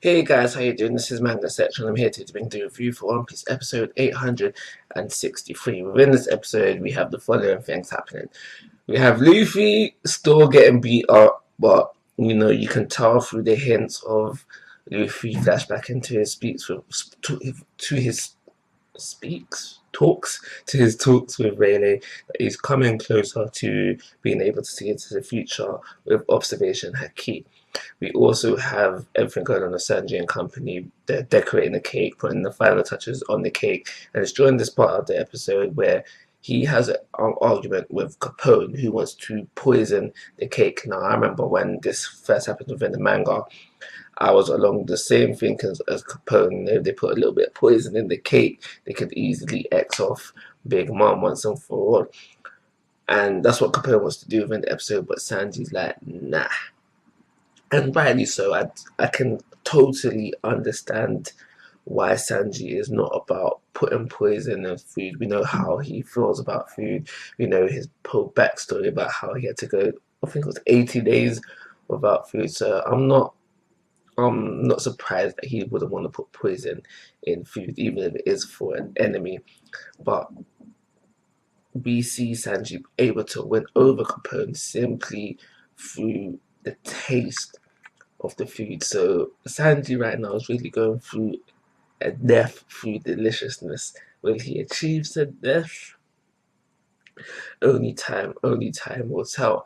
Hey guys, how you doing? This is Manga section. I'm here to bring the review for One Piece episode 863. Within this episode, we have the following things happening. We have Luffy still getting beat up, but you can tell through the hints of Luffy flashback into his speaks with to his speaks talks to his talks with Rayleigh that he's coming closer to being able to see into the future with observation Haki. We also have everything going on with Sanji and company. They're decorating the cake, putting the final touches on the cake, and it's during this part of the episode where he has an argument with Capone, who wants to poison the cake. Now, I remember when this first happened within the manga, I was along the same thinking as Capone. If they put a little bit of poison in the cake, they could easily X off Big Mom once and for all. And that's what Capone wants to do within the episode, but Sanji's like, nah. And rightly so. I can totally understand why Sanji is not about putting poison in food. We know how he feels about food. We know his whole backstory about how he had to go, I think it was 80 days without food. So I'm not surprised that he wouldn't want to put poison in food, even if it is for an enemy. But we see Sanji able to win over Capone simply through the taste of the food. So Sanji right now is really going through a death through deliciousness. Will he achieve said death? Only time will tell.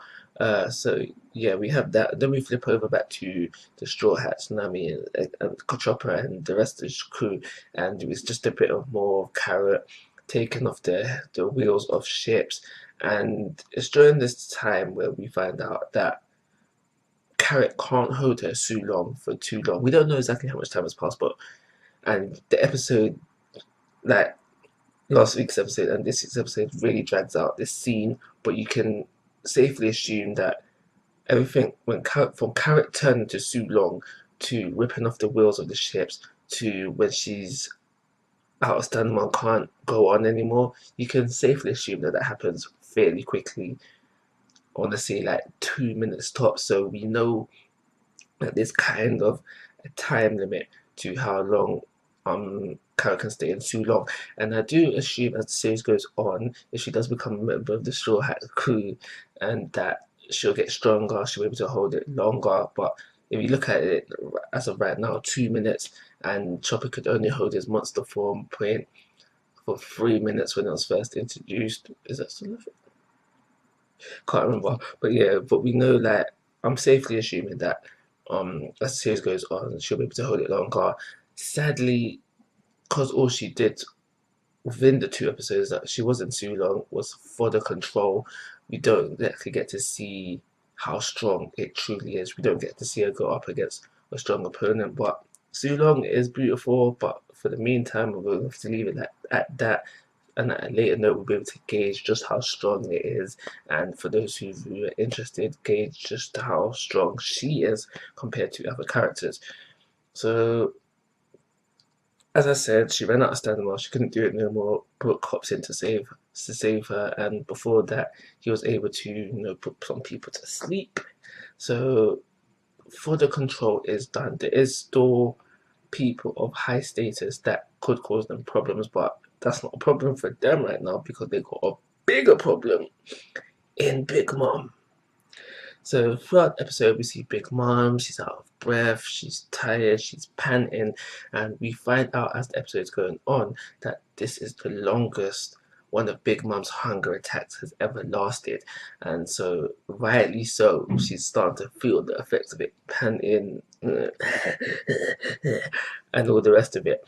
So yeah, we have that. Then we flip over back to the Straw Hats, Nami and Chopper and the rest of the crew, and it was just a bit of more carrot taking off the wheels of ships. And it's during this time where we find out that Carrot can't hold her Sue Long for too long. We don't know exactly how much time has passed, but and the episode, like last week's episode and this week's episode, really drags out this scene. But you can safely assume that everything went from Carrot turning to Sue Long to ripping off the wheels of the ships to when she's out of stand and can't go on anymore. You can safely assume that that happens fairly quickly. I want to say like 2 minutes tops. So we know that there's kind of a time limit to how long Kara can stay in too long. And I do assume as the series goes on, if she does become a member of the Straw Hat crew and that she'll get stronger, she'll be able to hold it longer. But if you look at it as of right now, 2 minutes, and Chopper could only hold his monster form point for 3 minutes when it was first introduced. Is that still a thing? Can't remember. But yeah, but we know like I'm safely assuming that as the series goes on, she'll be able to hold it longer. Sadly, because all she did within the two episodes that she wasn't too long was for the control, we don't actually get to see how strong it truly is. We don't get to see her go up against a strong opponent. But Sulong is beautiful, but for the meantime, we'll have to leave it at that. And at a later note, we'll be able to gauge just how strong it is. And for those who are interested, gauge just how strong she is compared to other characters. So as I said, she ran out of stamina. She couldn't do it no more. Brook hops in to save her, and before that, he was able to put some people to sleep. So further control is done. There is still people of high status that could cause them problems, but that's not a problem for them right now because they got a bigger problem in Big Mom. So throughout the episode, we see Big Mom. She's out of breath. She's tired. She's panting, and we find out as the episode is going on that this is the longest one of Big Mom's hunger attacks has ever lasted, and so rightly so, she's starting to feel the effects of it, panting, and all the rest of it.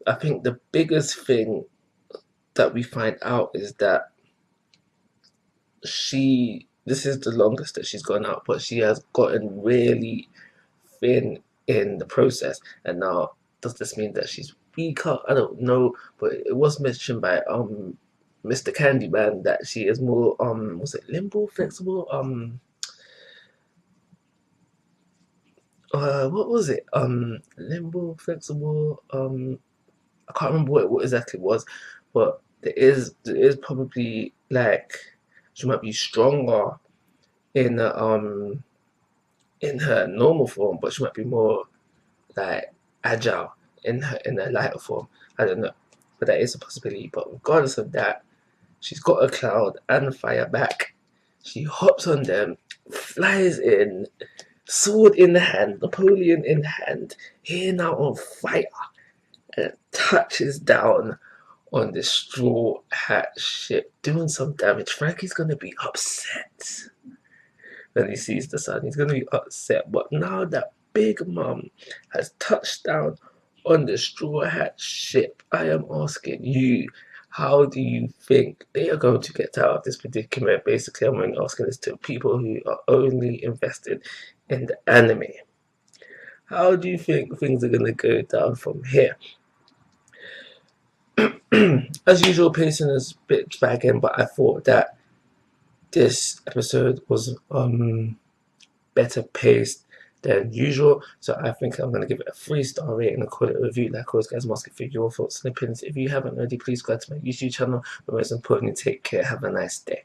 I think the biggest thing that we find out is that this is the longest that she's gone out, but she has gotten really thin in the process. And now, does this mean that she's weaker? I don't know, but it was mentioned by Mr. Candyman that she is more was it limbo, flexible? What was it? Limbo, flexible. I can't remember what exactly it was, but there is probably like she might be stronger in in her normal form, but she might be more like agile in her lighter form. I don't know, but that is a possibility. But regardless of that, she's got a cloud and fire back. She hops on them, flies in, sword in the hand, Napoleon in hand, here now on fire, and touches down on the Straw Hat ship, doing some damage. Frankie's gonna be upset when he sees the sun. He's gonna be upset. But now that Big Mom has touched down on the Straw Hat ship, I am asking you, how do you think they are going to get out of this predicament? Basically, I'm asking this to people who are only invested in the anime. How do you think things are going to go down from here? As usual, pacing is a bit dragging, but I thought that this episode was better paced than usual, so I think I'm going to give it a 3-star rating and call it a review. Like always, guys, I'm asking for your thoughts and opinions. If you haven't already, please go to my YouTube channel, but most importantly, take care. Have a nice day.